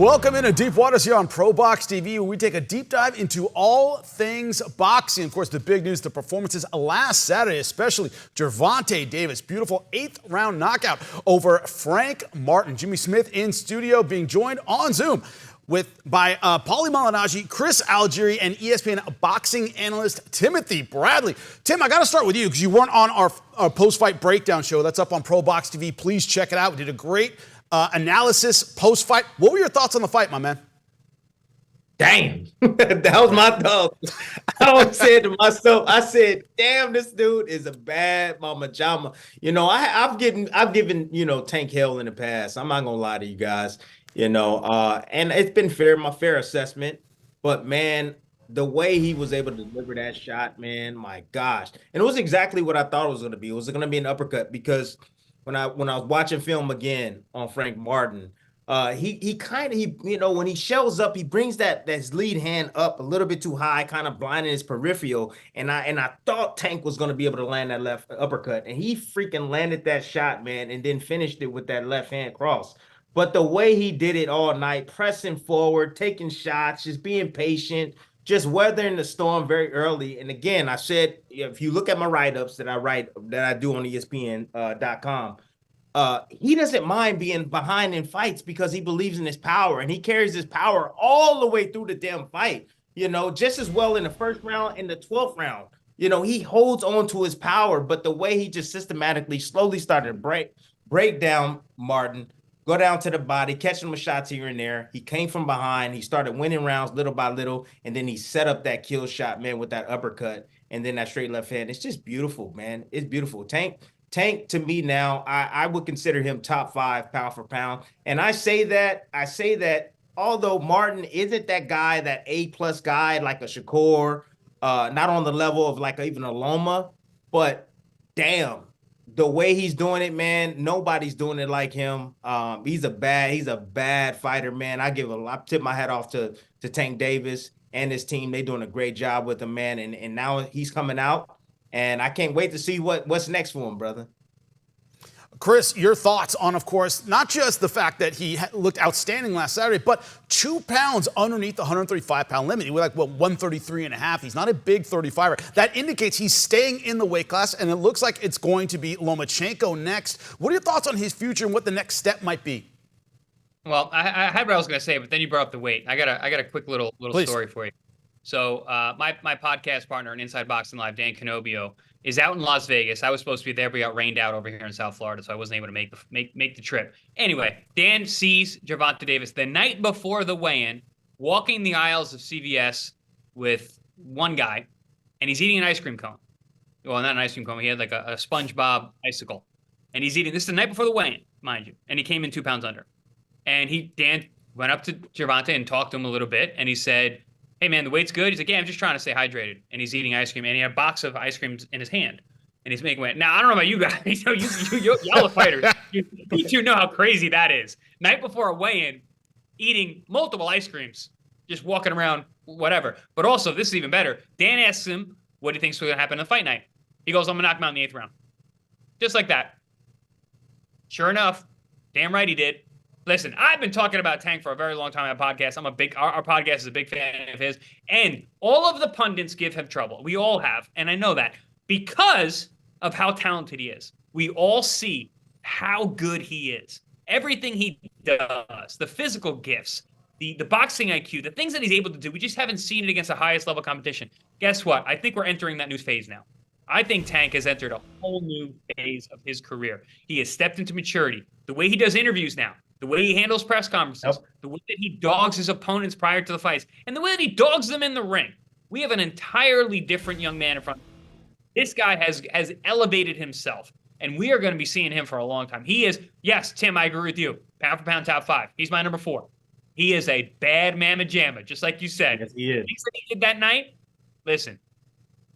Welcome into Deep Waters here on ProBox TV, where we take a deep dive into all things boxing. Of course, the big news, the performances last Saturday, especially Gervonta Davis. Beautiful 8th round knockout over Frank Martin. Jimmy Smith in studio, being joined on Zoom by Paulie Malignaggi, Chris Algieri, and ESPN boxing analyst Timothy Bradley. Tim, I got to start with you because you weren't on our post-fight breakdown show. That's up on ProBox TV. Please check it out. We did a great analysis post-fight. What were your thoughts on the fight, my man? Damn, that was my thought. I always said to myself, I said, damn, this dude is a bad mama jama. You know, I've given, Tank hell in the past. I'm not gonna lie to you guys, and it's been my fair assessment. But man, the way he was able to deliver that shot, man, my gosh. And it was exactly what I thought it was gonna be. It was gonna be an uppercut because when I was watching film again on Frank Martin, when he shows up, he brings that his lead hand up a little bit too high, kind of blinding his peripheral. And I thought Tank was going to be able to land that left uppercut, and he freaking landed that shot, man, and then finished it with that left hand cross. But the way he did it all night, pressing forward, taking shots, just being patient, just weathering the storm very early. And again, I said, if you look at my write-ups that I do on ESPN.com, he doesn't mind being behind in fights because he believes in his power, and he carries his power all the way through the damn fight, just as well in the first round and the 12th round. He holds on to his power, but the way he just systematically, slowly started to break down Martin, go down to the body, catching him with shots here and there. He came from behind. He started winning rounds little by little, and then he set up that kill shot, man, with that uppercut and then that straight left hand. It's just beautiful, man. It's beautiful. Tank to me now, I would consider him top 5 pound for pound. And I say that although Martin isn't that guy, that A+ guy like a Shakur, not on the level of like even a Loma, but damn, the way he's doing it, man, nobody's doing it like him. He's a bad fighter, man. I tip my hat off to Tank Davis and his team. They're doing a great job with him, man. And now he's coming out, and I can't wait to see what's next for him, brother. Chris, your thoughts on, of course, not just the fact that he looked outstanding last Saturday, but 2 pounds underneath the 135-pound limit. He was like, 133 and a half. He's not a big 35er. That indicates he's staying in the weight class, and it looks like it's going to be Lomachenko next. What are your thoughts on his future and what the next step might be? Well, I had what I was going to say, but then you brought up the weight. I got a quick little story for you. So my podcast partner in Inside Boxing Live, Dan Canobio, is out in Las Vegas. I was supposed to be there, but got rained out over here in South Florida, so I wasn't able to make the trip. Anyway, Dan sees Gervonta Davis the night before the weigh-in, walking the aisles of CVS with one guy, and he's eating an ice cream cone. Well, not an ice cream cone. He had like a SpongeBob icicle, and he's eating this the night before the weigh-in, mind you, and he came in 2 pounds under. And Dan went up to Gervonta and talked to him a little bit, and he said, "Hey, man, the weight's good." He's like, "Yeah, I'm just trying to stay hydrated." And he's eating ice cream, and he had a box of ice creams in his hand, and he's making weight. Now, I don't know about you guys. Y'all are fighters. You two know how crazy that is. Night before a weigh-in, eating multiple ice creams, just walking around, whatever. But also, this is even better. Dan asks him what he thinks is going to happen in the fight night. He goes, "I'm going to knock him out in the 8th round." Just like that. Sure enough, damn right he did. Listen, I've been talking about Tank for a very long time on our podcast. Our podcast is a big fan of his. And all of the pundits give him trouble. We all have. And I know that because of how talented he is. We all see how good he is. Everything he does, the physical gifts, the boxing IQ, the things that he's able to do, we just haven't seen it against the highest level competition. Guess what? I think we're entering that new phase now. I think Tank has entered a whole new phase of his career. He has stepped into maturity. The way he does interviews now, the way he handles press conferences, the way that he dogs his opponents prior to the fights, and the way that he dogs them in the ring. We have an entirely different young man in front of us. This guy has elevated himself, and we are going to be seeing him for a long time. He is, yes, Tim, I agree with you. Pound for pound, top 5. He's my number 4. He is a bad mamma jamma, just like you said. Yes, he is. Things that he did that night, listen,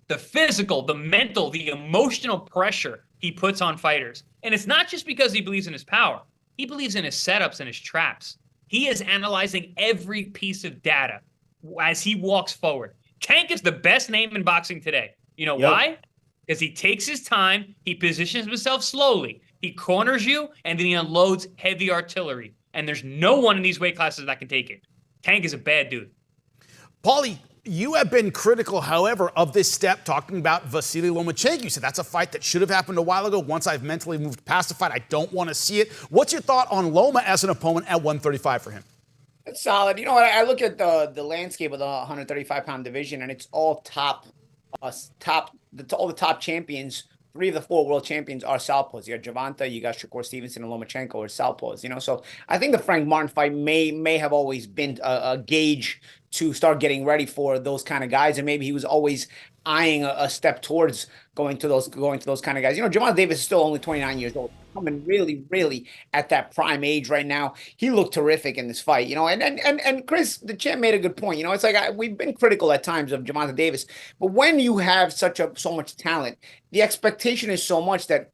the physical, the mental, the emotional pressure he puts on fighters. And it's not just because he believes in his power. He believes in his setups and his traps. He is analyzing every piece of data as he walks forward. Tank is the best name in boxing today. You know why? Because he takes his time, he positions himself slowly, he corners you, and then he unloads heavy artillery. and there's no one in these weight classes that can take it. Tank is a bad dude. Paulie, you have been critical, however, of this step, talking about Vasily Lomachenko. You said that's a fight that should have happened a while ago. Once I've mentally moved past the fight, I don't want to see it. What's your thought on Loma as an opponent at 135 for him? It's solid. You know what? I look at the landscape of the 135-pound division, and it's all all the top champions. 3 of the 4 world champions are southpaws. You got Gervonta, you got Shakur Stevenson, and Lomachenko are southpaws. You know, so I think the Frank Martin fight may have always been a gauge to start getting ready for those kind of guys, and maybe he was always eyeing a step towards going to those kind of guys. You know, Gervonta Davis is still only 29 years old, coming really at that prime age right now. He looked terrific in this fight, you know. And Chris, the champ, made a good point. You know, it's like we've been critical at times of Gervonta Davis, but when you have so much talent, the expectation is so much that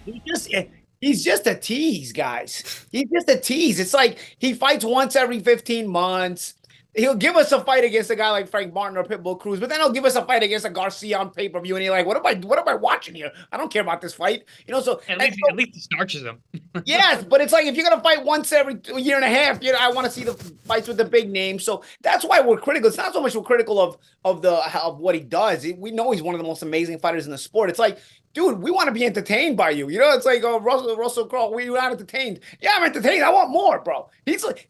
he's just a tease, guys. He's just a tease. It's like he fights once every 15 months. He'll give us a fight against a guy like Frank Martin or Pitbull Cruz, but then he'll give us a fight against a Garcia on pay-per-view, and you're like, what am I watching here? I don't care about this fight. You know, so at least he starches them. Yes, but it's like if you're gonna fight once every year and a half, you know, I want to see the fights with the big names. So that's why we're critical. It's not so much we're critical of what he does. We know he's one of the most amazing fighters in the sport. It's like, dude, we want to be entertained by you. You know, it's like, oh, Russell Crowe, we're not entertained. Yeah, I'm entertained. I want more, bro. He's like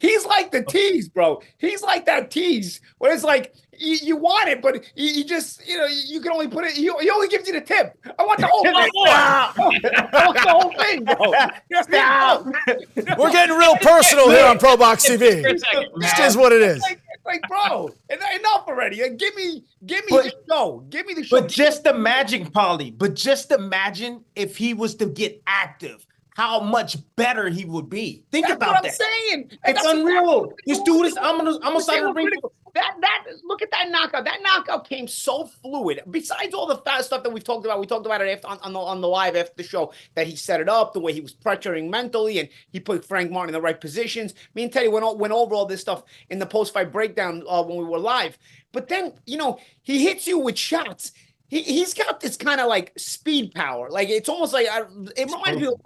the tease, bro. He's like that tease where it's like you want it, but you just, you know, you can only put it. He only gives you the tip. I want the whole thing. I want the whole thing, bro. We're getting real personal here on ProBox TV. Just is what it is. Like, bro, enough already. Like, give me the show. Give me the show. But just imagine, Paulie. But just imagine if he was to get active, how much better he would be. Think That's about what that. I'm saying. It's unreal. This dude is. I'm gonna start to bring. That look at that knockout. That knockout came so fluid. Besides all the fast stuff that we've talked about, we talked about it on the live after the show, that he set it up, the way he was pressuring mentally, and he put Frank Martin in the right positions. Me and Teddy went over all this stuff in the post-fight breakdown when we were live. But then, you know, he hits you with shots. He's got this kind of like speed power. Like, it's almost like it reminds me of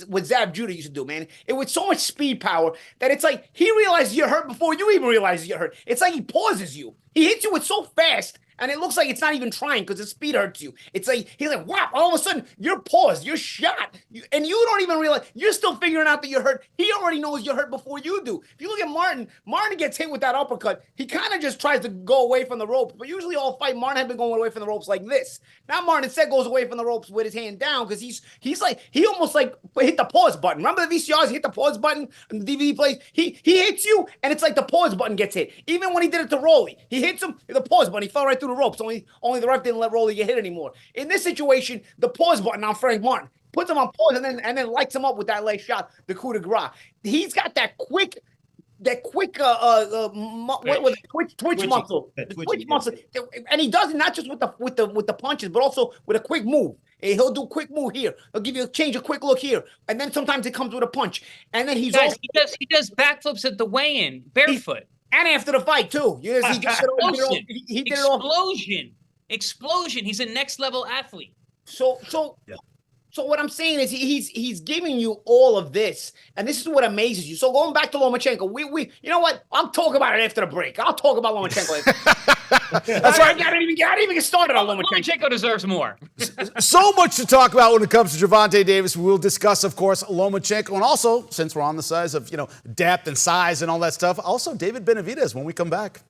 what Zab Judah used to do, man. It was so much speed power that it's like he realizes you're hurt before you even realize you're hurt. It's like he pauses you. He hits you with so fast, and it looks like it's not even trying because the speed hurts you. It's like he's like, wow, all of a sudden you're paused, you're shot, and you don't even realize you're still figuring out that you're hurt. He already knows you're hurt before you do. If you look at Martin gets hit with that uppercut. He kind of just tries to go away from the ropes, but usually all fight Martin had been going away from the ropes like this. Now Martin instead goes away from the ropes with his hand down because he's like he almost like hit the pause button. Remember the VCRs? He hit the pause button and the DVD plays. He hits you, and it's like the pause button gets hit. Even when he did it to Rolly, he hits him, the pause button. He fell right through the ropes. Only the ref didn't let Rolly get hit anymore. In this situation, the pause button on Frank Martin puts him on pause and then lights him up with that last shot, the coup de grace. He's got that quick twitch muscle, and he does it not just with the punches, but also with a quick move. He'll do a quick move here. He'll give you a quick look here, and then sometimes it comes with a punch. And then he does backflips at the weigh-in barefoot. And after the fight too. He did it all. Explosion. He's a next level athlete. So what I'm saying is he's giving you all of this, and this is what amazes you. So going back to Lomachenko, we you know what? I'll talk about it after the break. I'll talk about Lomachenko. That's right. I didn't even get started on Lomachenko. Lomachenko deserves more. So much to talk about when it comes to Gervonta Davis. We will discuss, of course, Lomachenko, and also, since we're on the size of, you know, depth and size and all that stuff, also David Benavidez when we come back.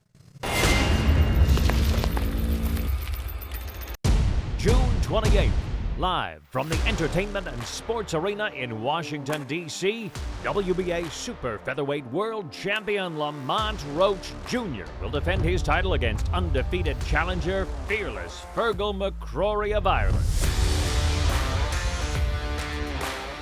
June 28th. Live from the Entertainment and Sports Arena in Washington, D.C., WBA Super Featherweight World Champion Lamont Roach Jr. will defend his title against undefeated challenger, fearless Fergal McCrory of Ireland.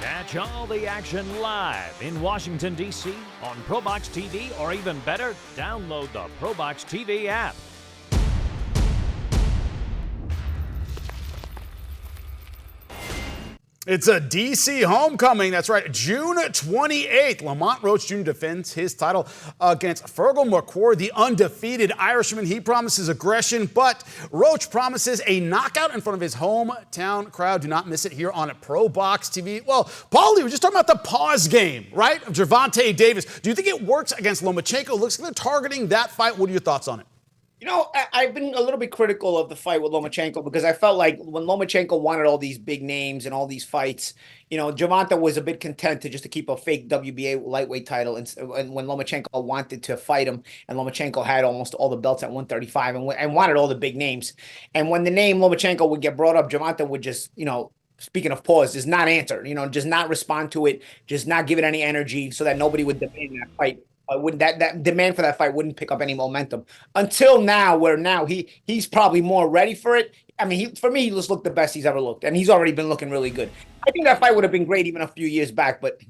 Catch all the action live in Washington, D.C. on ProBox TV, or even better, download the ProBox TV app. It's a DC homecoming. That's right. June 28th, Lamont Roach Jr. defends his title against Fergal McCourt, the undefeated Irishman. He promises aggression, but Roach promises a knockout in front of his hometown crowd. Do not miss it here on Pro Box TV. Well, Paulie, we're just talking about the pause game, right, of Gervonta Davis. Do you think it works against Lomachenko? Looks like they're targeting that fight. What are your thoughts on it? You know, I've been a little bit critical of the fight with Lomachenko because I felt like when Lomachenko wanted all these big names and all these fights, you know, Gervonta was a bit content to keep a fake WBA lightweight title. And when Lomachenko wanted to fight him, and Lomachenko had almost all the belts at 135 and wanted all the big names. And when the name Lomachenko would get brought up, Gervonta would just, you know, speaking of pause, does not answer, you know, just not respond to it, just not give it any energy so that nobody would demand that fight. Wouldn't that demand for that fight wouldn't pick up any momentum until now, where now he's probably more ready for it. I mean, for me, he just looked the best he's ever looked, and he's already been looking really good. I think that fight would have been great even a few years back, but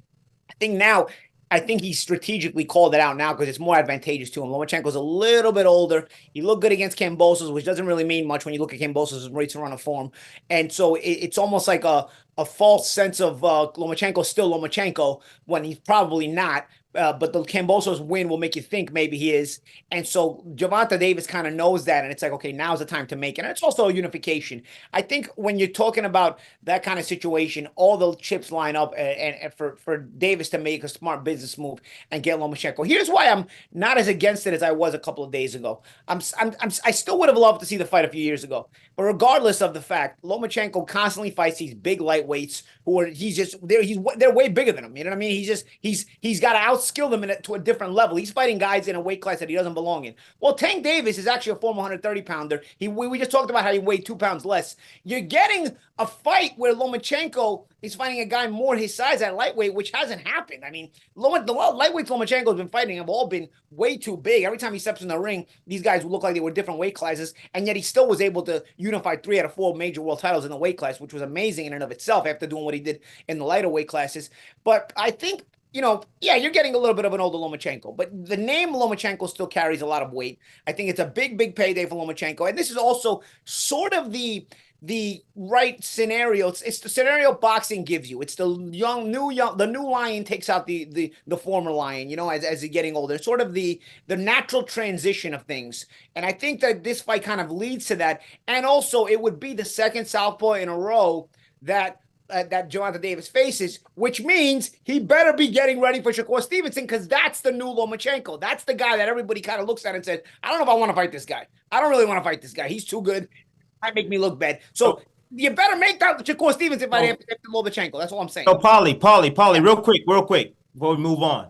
I think he strategically called it out now because it's more advantageous to him. Lomachenko's a little bit older. He looked good against Kambosos, which doesn't really mean much when you look at Kambosos' rates to run a form. And so it's almost like a false sense of Lomachenko's still Lomachenko when he's probably not. But the Kambosos win will make you think maybe he is. And so Gervonta Davis kind of knows that. And it's like, okay, now's the time to make it. And it's also a unification. I think when you're talking about that kind of situation, all the chips line up and for Davis to make a smart business move and get Lomachenko. Here's why I'm not as against it as I was a couple of days ago. I still would have loved to see the fight a few years ago. But regardless of the fact, Lomachenko constantly fights these big lightweights who are they're way bigger than him. You know what I mean? He's got to outskill them to a different level. He's fighting guys in a weight class that he doesn't belong in. Well, Tank Davis is actually a former 130-pounder. We just talked about how he weighed 2 pounds less. You're getting a fight where Lomachenko is fighting a guy more his size at lightweight, which hasn't happened. I mean, the lightweights Lomachenko's been fighting have all been way too big. Every time he steps in the ring, these guys look like they were different weight classes, and yet he still was able to unify 3 out of 4 major world titles in the weight class, which was amazing in and of itself after doing what he did in the lighter weight classes. But I think, you know, yeah, you're getting a little bit of an older Lomachenko, but the name Lomachenko still carries a lot of weight. I think it's a big, big payday for Lomachenko. And this is also sort of the right scenario. It's the scenario boxing gives you. It's the new lion takes out the former lion, you know, as you're getting older. It's sort of the natural transition of things. And I think that this fight kind of leads to that. And also it would be the second southpaw in a row that Gervonta Davis faces, which means he better be getting ready for Shakur Stevenson because that's the new Lomachenko. That's the guy that everybody kind of looks at and says, I don't know if I want to fight this guy. I don't really want to fight this guy. He's too good. Might make me look bad. So you better make that Shakur Stevenson fight after Lomachenko. That's all I'm saying. So Paulie, real quick, before we move on.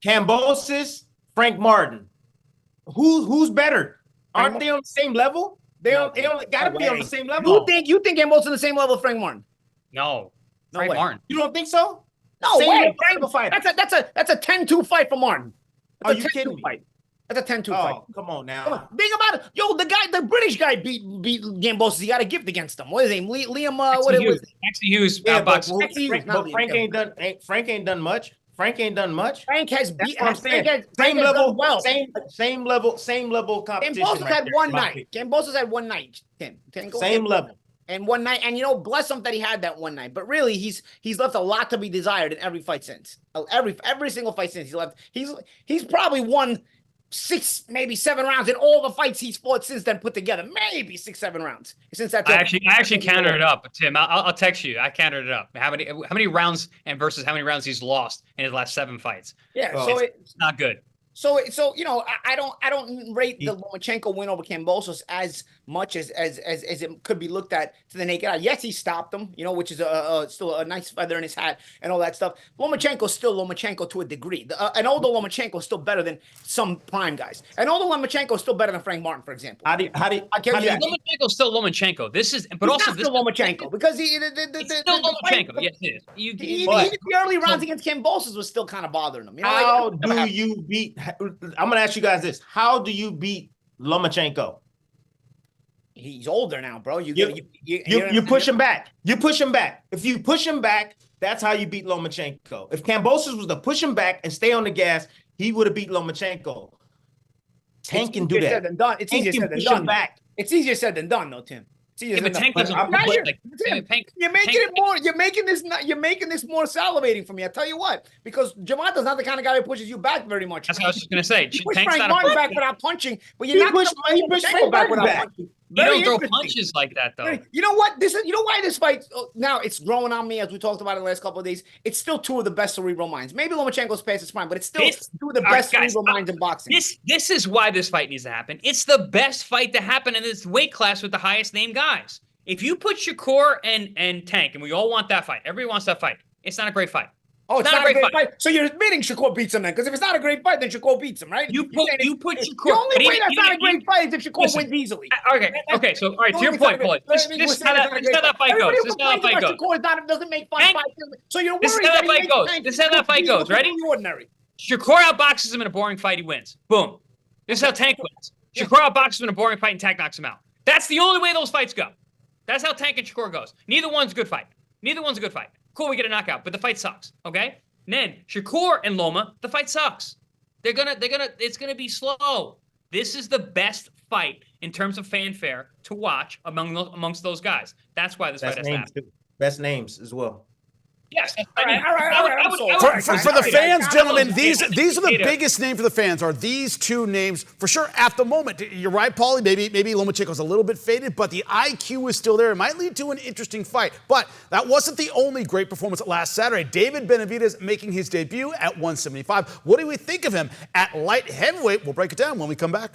Kambosos, Frank Martin. Who's better? Aren't they on the same level? They got to be on the same level. You think Kambosos on the same level as Frank Martin? No, Frank Martin. You don't think so? No way. Fight. That's a 10-2 fight for Martin. Are you kidding me? Fight. That's a 10-2 fight. Come on now. Come on. Think about it. Yo, the British guy beat Kambosos. He got a gift against him. What is his name? Liam. What it was? Maxie Hughes. But Frank ain't done. Frank ain't done much. Frank has beat. Same level competition. Kambosos had one night. Kambosos had one night. Same level. And one night, and you know, bless him that he had that one night. But really, he's left a lot to be desired in every fight since. Every single fight since he's probably won 6, maybe 7 rounds in all the fights he's fought since then put together. Maybe 6, 7 rounds since that. I actually counted it up, Tim. I'll text you. I counted it up. How many rounds and versus how many rounds he's lost in his last 7 fights. Yeah, so it's not good. So you know, I don't rate the Lomachenko win over Kambosos as much as it could be looked at to the naked eye. Yes, he stopped him, you know, which is still a nice feather in his hat and all that stuff. Lomachenko's still Lomachenko to a degree. An older Lomachenko is still better than some prime guys. An older Lomachenko is still better than Frank Martin, for example. Lomachenko's still Lomachenko. This is, but he's also not still Lomachenko because it's still Lomachenko. Yes, it is. The early rounds against Kambosos was still kind of bothering him. You know, how do you beat? I'm going to ask you guys this. How do you beat Lomachenko? He's older now, bro. You push him back. You push him back. If you push him back, that's how you beat Lomachenko. If Kambosos was to push him back and stay on the gas, he would have beat Lomachenko. Tank can do that. It's easier said than done. It's easier said than done, though, Tim. Yeah, but Tank doesn't I'm- play you're- like Tim, You're making this more salivating for me. I tell you what, because Gervonta's not the kind of guy who pushes you back very much. That's what I was just gonna say. You push Tank's Frank not Martin a back without punching, but you're He not pushed Frank Martin back. punching. You Very don't throw interesting. punches like that though. You know what? You know why this fight now it's growing on me as we talked about it the last couple of days. It's still two of the best cerebral minds. Maybe Lomachenko's past his prime, but it's still two of the best guys, cerebral minds in boxing. This is why this fight needs to happen. It's the best fight to happen in this weight class with the highest named guys. If you put Shakur and Tank, and we all want that fight, everybody wants that fight. It's not a great fight. Oh, it's not a great fight. So you're admitting Shakur beats him then? Because if it's not a great fight, then Shakur beats him, right? You put Shakur. The only way that's not a great fight is if Shakur wins easily. Okay. So all right, to your point, Paul. This is how that fight goes. This is how that fight goes. Shakur doesn't make fine fights. So you're worried This is how that fight goes. Tank This is how that fight goes. Ready? Ordinary. Shakur outboxes him in a boring fight. He wins. Boom. This is how Tank wins. Shakur outboxes him in a boring fight, and Tank knocks him out. That's the only way those fights go. That's how Tank and Shakur goes. Neither one's a good fight. Cool, we get a knockout, but the fight sucks. Okay. And then Shakur and Loma, the fight sucks. It's gonna be slow. This is the best fight in terms of fanfare to watch amongst those guys. That's why this fight has to happen. Best names as well. Yes. All right. For the fans, gentlemen, these are the Peter. biggest name for the fans are these two names for sure at the moment. You're right, Paulie. Maybe Lomachenko's a little bit faded, but the IQ is still there. It might lead to an interesting fight. But that wasn't the only great performance last Saturday. David Benavidez making his debut at 175. What do we think of him at light heavyweight? We'll break it down when we come back.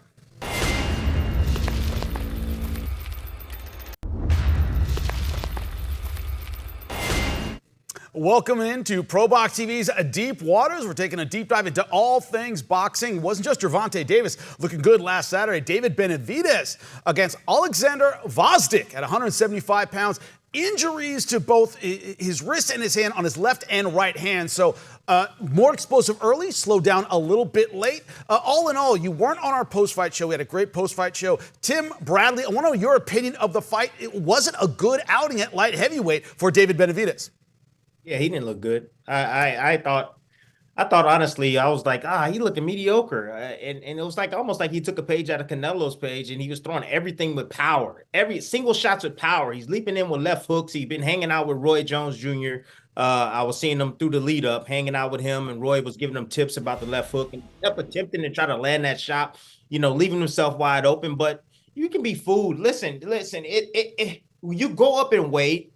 Welcome into ProBox TV's Deep Waters. We're taking a deep dive into all things boxing. It wasn't just Gervonta Davis looking good last Saturday. David Benavidez against Alexander Gvozdyk at 175 pounds. Injuries to both his wrist and his hand on his left and right hand. So more explosive early, slowed down a little bit late. All in all, you weren't on our post-fight show. We had a great post-fight show. Tim Bradley, I want to know your opinion of the fight. It wasn't a good outing at light heavyweight for David Benavidez. Yeah, he didn't look good. I thought honestly, I was like, he looking mediocre. And it was like almost like he took a page out of Canelo's page and he was throwing everything with power. Every single shots with power. He's leaping in with left hooks. He's been hanging out with Roy Jones Jr. I was seeing him through the lead up, hanging out with him, and Roy was giving him tips about the left hook and kept attempting to try to land that shot, leaving himself wide open. But you can be fooled. Listen, you go up in weight.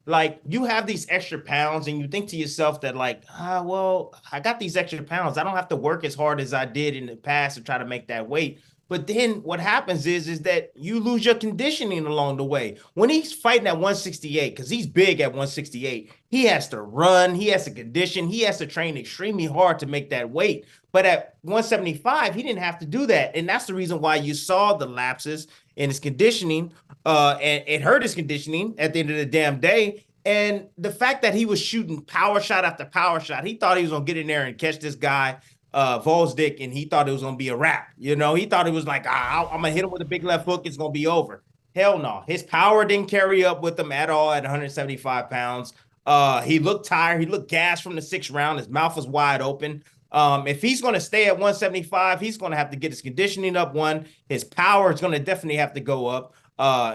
Like, you have these extra pounds and you think to yourself that like, well, I got these extra pounds. I don't have to work as hard as I did in the past to try to make that weight. But then what happens is that you lose your conditioning along the way. When he's fighting at 168, because he's big at 168, he has to run, he has to condition, he has to train extremely hard to make that weight. But at 175, he didn't have to do that. And that's the reason why you saw the lapses in his conditioning. And it hurt his conditioning at the end of the damn day. And the fact that he was shooting power shot after power shot, he thought he was going to get in there and catch this guy, Gvozdyk, and he thought it was going to be a wrap. He thought it was like, I'm going to hit him with a big left hook. It's going to be over. Hell no. His power didn't carry up with him at all at 175 pounds. He looked tired. He looked gassed from the 6th round. His mouth was wide open. If he's going to stay at 175, he's going to have to get his conditioning up one. His power is going to definitely have to go up.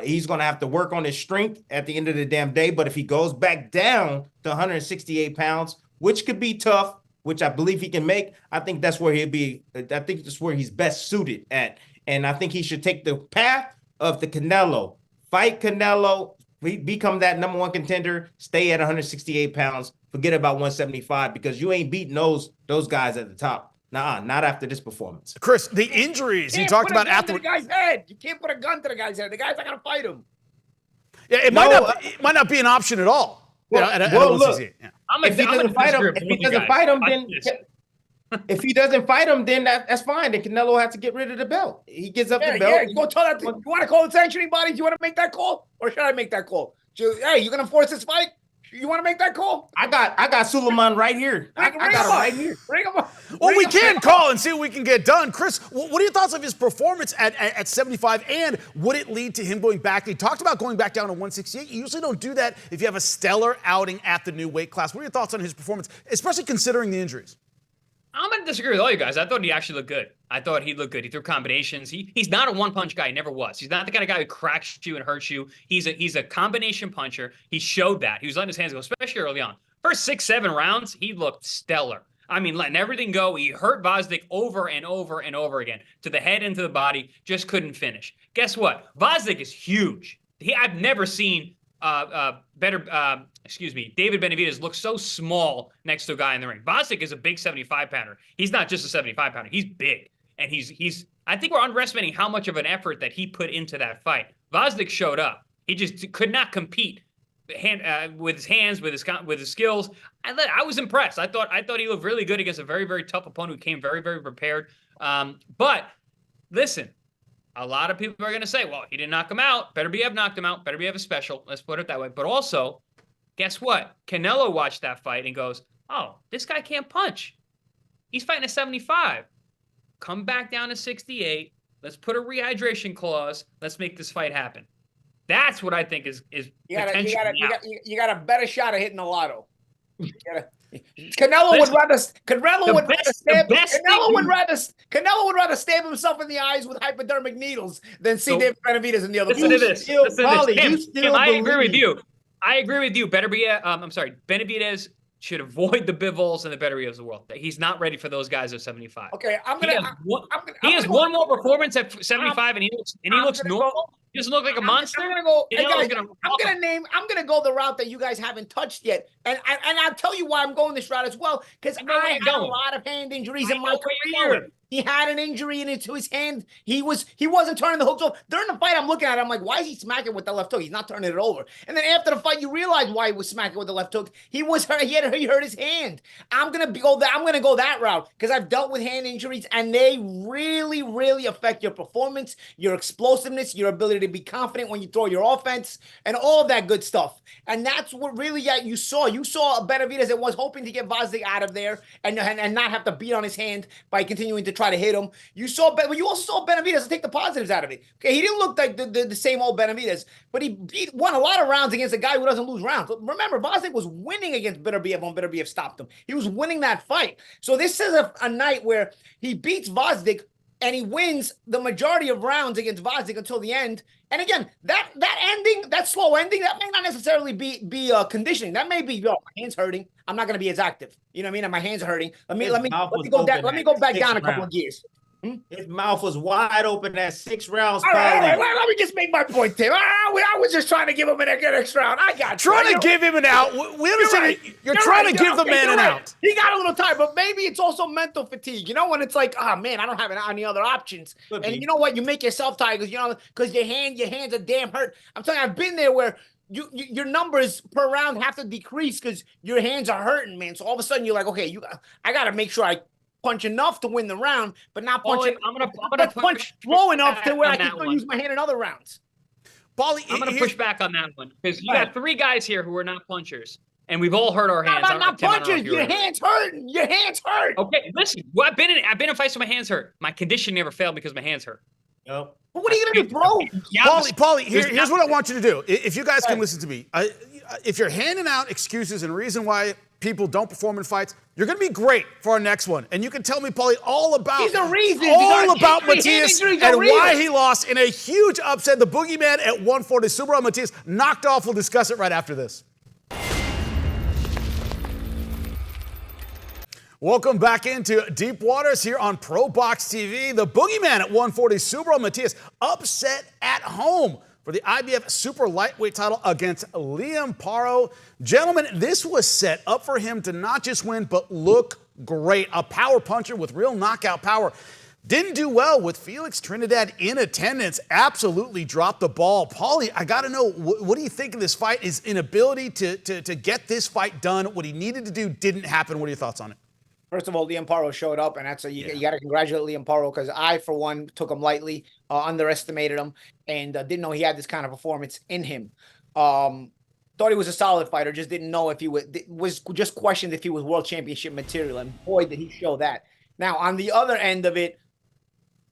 He's going to have to work on his strength at the end of the damn day. But if he goes back down to 168 pounds, which could be tough, which I believe he can make, I think that's where he'll be. I think that's where he's best suited at. And I think he should take the path of the Canelo. Fight Canelo, become that number one contender, stay at 168 pounds, forget about 175 because you ain't beating those guys at the top. Nah, not after this performance. Chris, the injuries you talked about after the guy's head. You can't put a gun to the guy's head. The guy's not gonna fight him. Yeah, it might not be an option at all. Look, if he doesn't fight him, then if he doesn't fight him, then that's fine. Then Canelo will have to get rid of the belt. He gives up the belt. Yeah. Go tell that. You want to call the sanctioning body? Do you want to make that call, or should I make that call? Hey, you gonna force this fight? You want to make that call? I got Suleiman right here. I got him right here. Bring him up. Well, we can call and see what we can get done. Chris, what are your thoughts of his performance at 75, and would it lead to him going back? He talked about going back down to 168. You usually don't do that if you have a stellar outing at the new weight class. What are your thoughts on his performance, especially considering the injuries? I'm going to disagree with all you guys. I thought he actually looked good. I thought he looked good. He threw combinations. He's not a one-punch guy. He never was. He's not the kind of guy who cracks you and hurts you. He's a combination puncher. He showed that. He was letting his hands go, especially early on. First 6-7 rounds, he looked stellar. I mean, letting everything go. He hurt Gvozdyk over and over and over again. To the head and to the body. Just couldn't finish. Guess what? Gvozdyk is huge. I've never seen David Benavidez looks so small next to a guy in the ring. Gvozdyk is a big 75-pounder. He's not just a 75-pounder. He's big. And he's I think we're underestimating how much of an effort that he put into that fight. Gvozdyk showed up. He just could not compete with his hands, with his skills. I was impressed. I thought he looked really good against a very, very tough opponent who came very, very prepared. But listen, a lot of people are going to say, well, he didn't knock him out. Beterbiev knocked him out. Beterbiev a special. Let's put it that way. But also, guess what? Canelo watched that fight and goes, oh, this guy can't punch. He's fighting at 75. Come back down to 68. Let's put a rehydration clause. Let's make this fight happen. That's what I think is you got a better shot of hitting the lotto. Canelo would rather stab himself in the eyes with hypodermic needles than see David Benavidez in the other. Listen to this. Tim, I agree with you. Benavidez should avoid the Bivol and the Beterbievs of the world. He's not ready for those guys at 75. Okay, he has one more performance at 75, and he looks normal. He doesn't look like a monster. I'm gonna go the route that you guys haven't touched yet, and I'll tell you why I'm going this route as well, because I had a lot of hand injuries in my career. He had an injury into his hand. He wasn't turning the hooks over. During the fight, I'm looking at it. I'm like, why is he smacking with the left hook? He's not turning it over. And then after the fight, you realize why he was smacking with the left hook. He was hurt. He hurt his hand. I'm gonna go that route because I've dealt with hand injuries, and they really, really affect your performance, your explosiveness, your ability to be confident when you throw your offense, and all of that good stuff. And that's what really you saw. You saw a Benavidez that was hoping to get Gvozdyk out of there and not have to beat on his hand by continuing to try to hit him. You also saw Benavidez take the positives out of it. Okay, he didn't look like the same old Benavidez, but he won a lot of rounds against a guy who doesn't lose rounds. Remember, Gvozdyk was winning against Beterbiev when Beterbiev stopped him. He was winning that fight. So this is a night where he beats Gvozdyk and he wins the majority of rounds against Gvozdyk until the end. And again, that ending, that slow ending, that may not necessarily be conditioning. That may be, my hand's hurting. I'm not going to be as active. You know what I mean? And my hands are hurting. Let me go back down a couple of gears. His mouth was wide open at 6 rounds. All right, let me just make my point, Tim. I was just trying to give him an extra round. I got you. Trying to give him an out. We understand you're trying to give the man an out. He got a little tired, but maybe it's also mental fatigue. You know, when it's like, oh man, I don't have any other options. And you know what? You make yourself tired because your hands are damn hurt. I'm telling you, I've been there where your numbers per round have to decrease because your hands are hurting, man. So all of a sudden you're like, okay, I got to make sure I punch enough to win the round, but not punch. I'm gonna punch low enough to where I can still use my hand in other rounds. Paulie, I'm gonna push back on that one because you got 3 guys here who are not punchers, and we've all hurt our hands. Not punchers. Your hands hurting. Your hands hurt. Okay, listen. Well, I've been in fights where my hands hurt. My condition never failed because my hands hurt. No. But what are you gonna do, bro? Paulie, here's what I want you to do. If you guys can listen to me, if you're handing out excuses and reason why people don't perform in fights, you're going to be great for our next one. And you can tell me, Paulie, all about Matias and why he lost in a huge upset. The boogeyman at 140. Subriel Matias knocked off. We'll discuss it right after this. Welcome back into Deep Waters here on Pro Box TV. The boogeyman at 140, Subriel Matias, upset at home for the IBF Super Lightweight title against Liam Paro. Gentlemen, this was set up for him to not just win, but look great. A power puncher with real knockout power. Didn't do well with Felix Trinidad in attendance. Absolutely dropped the ball. Paulie, I got to know, what do you think of this fight? His inability to get this fight done, what he needed to do didn't happen. What are your thoughts on it? First of all, Liam Paro showed up, and you got to congratulate Liam Paro because I, for one, took him lightly, underestimated him, and didn't know he had this kind of performance in him. Thought he was a solid fighter, just didn't know if he was just questioned if he was world championship material, and boy, did he show that. Now, on the other end of it,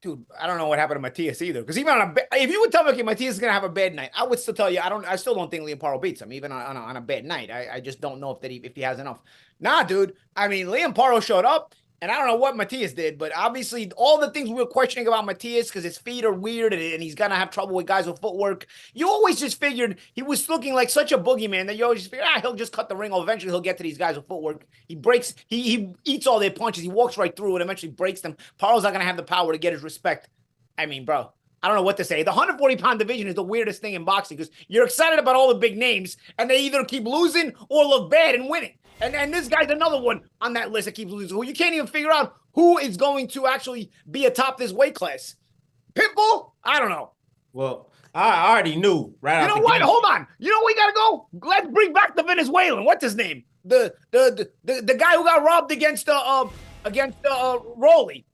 dude, I don't know what happened to Matias either. Because even if you would tell me, okay, Matias is gonna have a bad night, I would still tell you I still don't think Liam Paro beats him, even on a bad night. I just don't know if he has enough. Nah, dude. I mean, Liam Paro showed up. And I don't know what Matias did, but obviously all the things we were questioning about Matias, because his feet are weird and he's going to have trouble with guys with footwork. You always just figured he was looking like such a boogeyman that you always just figured, he'll just cut the ring. Or eventually he'll get to these guys with footwork. He breaks, he eats all their punches. He walks right through and eventually breaks them. Paro's not going to have the power to get his respect. I mean, bro, I don't know what to say. The 140-pound division is the weirdest thing in boxing because you're excited about all the big names and they either keep losing or look bad and winning. And this guy's another one on that list that keeps losing. You can't even figure out who is going to actually be atop this weight class. Pitbull? I don't know. Well, I already knew right You know what? Hold on. You know where we gotta go? Let's bring back the Venezuelan. What's his name? The guy who got robbed against Rolly.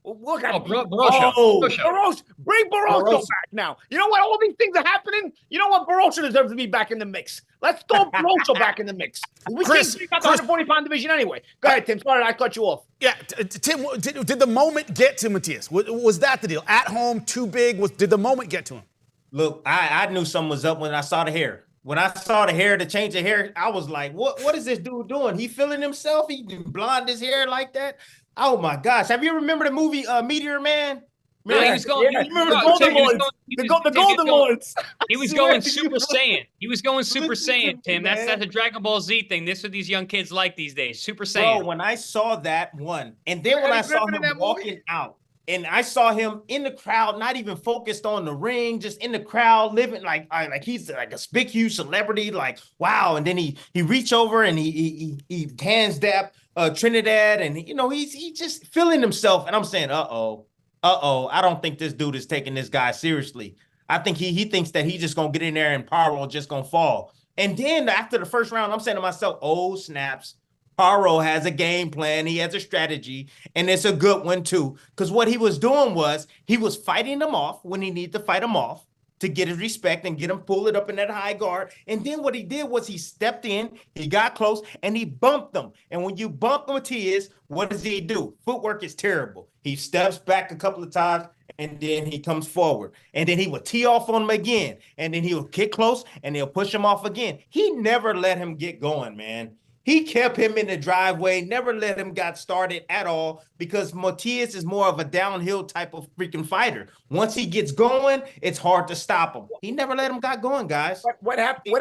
Look at Barosha. Barosha. Bring Barosha back now. You know what? All these things are happening. You know what? Barosha deserves to be back in the mix. Let's throw Barosha back in the mix. We Chris, can't got the 140-pound division anyway. Go ahead, Tim. Sorry, I cut you off. Yeah, Tim, did the moment get to Matias? Was that the deal? At home, too big? Did the moment get to him? Look, I knew something was up when I saw the hair. When I saw the hair, the change of hair, I was like, what is this dude doing? He feeling himself? He blonde his hair like that? Oh my gosh. Have you remembered the movie Meteor Man? No, he was going. Yeah, remember the Golden Lords? The Golden Lords. He was going Super Saiyan. He was going Super Saiyan, Tim. Man. That's a Dragon Ball Z thing. This is what these young kids like these days. Super Saiyan. Bro, when I saw that one, and then when I saw him walking out, and I saw him in the crowd, not even focused on the ring, just in the crowd, living like he's like a big, huge celebrity. Like, wow! And then he reached over and he hands dap Trinidad, and he's just feeling himself. And I'm saying, I don't think this dude is taking this guy seriously. I think he thinks that he's just gonna get in there and Paro just gonna fall. And then after the first round, I'm saying to myself, oh snaps. Paro has a game plan. He has a strategy, and it's a good one too. Because what he was doing was he was fighting him off when he needed to fight him off to get his respect and get him pull it up in that high guard. And then what he did was he stepped in, he got close, and he bumped them. And when you bump Matias, what does he do? Footwork is terrible. He steps back a couple of times, and then he comes forward. And then he will tee off on him again. And then he'll kick close, and he'll push him off again. He never let him get going, man. He kept him in the driveway, never let him get started at all because Matias is more of a downhill type of freaking fighter. Once he gets going, it's hard to stop him. He never let him get going, guys. What happened?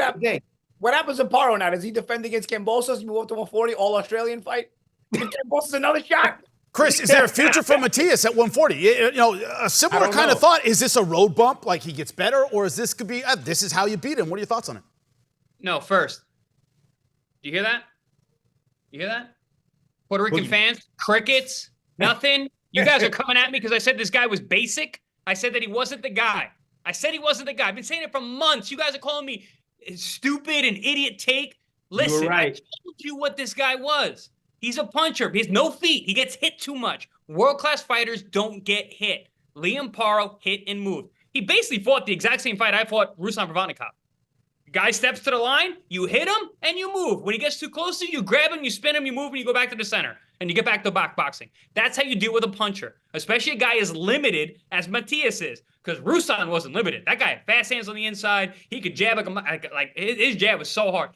What happens to Paro now? Does he defend against Kambosos? Move up to 140, all Australian fight? Kambosos another shot? Chris, is there a future for Matias at 140? A similar kind of thought. Is this a road bump, like he gets better, or is this could be this is how you beat him? What are your thoughts on it? No, first. Do you hear that? You hear that? Puerto Rican fans, crickets, nothing. You guys are coming at me because I said this guy was basic. I said that he wasn't the guy. I've been saying it for months. You guys are calling me stupid and idiot take. Listen, right. I told you what this guy was. He's a puncher. He has no feet. He gets hit too much. World-class fighters don't get hit. Liam Paro hit and moved. He basically fought the exact same fight I fought Ruslan Provodnikov. Guy steps to the line, you hit him, and you move. When he gets too close to you, you grab him, you spin him, you move, and you go back to the center. And you get back to boxing. That's how you deal with a puncher, especially a guy as limited as Matias is. Because Ruslan wasn't limited. That guy had fast hands on the inside. He could jab like his jab was so hard.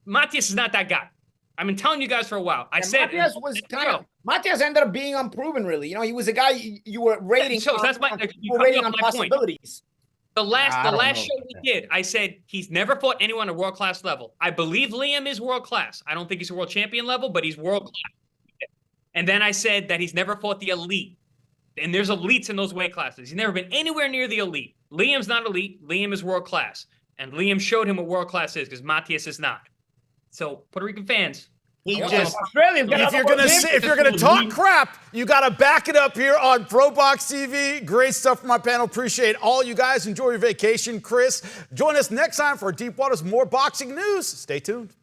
Matias is not that guy. I've been telling you guys for a while. Matias ended up being unproven, really. He was a guy you were rating. So that's my possibilities. The last show we did, I said he's never fought anyone at world-class level. I believe Liam is world-class. I don't think he's a world champion level, but he's world-class. And then I said that he's never fought the elite. And there's elites in those weight classes. He's never been anywhere near the elite. Liam's not elite. Liam is world-class. And Liam showed him what world-class is because Matias is not. So, Puerto Rican fans, if you're gonna talk crap, you gotta back it up here on ProBox TV. Great stuff from my panel. Appreciate all you guys. Enjoy your vacation, Chris. Join us next time for Deep Waters more boxing news. Stay tuned.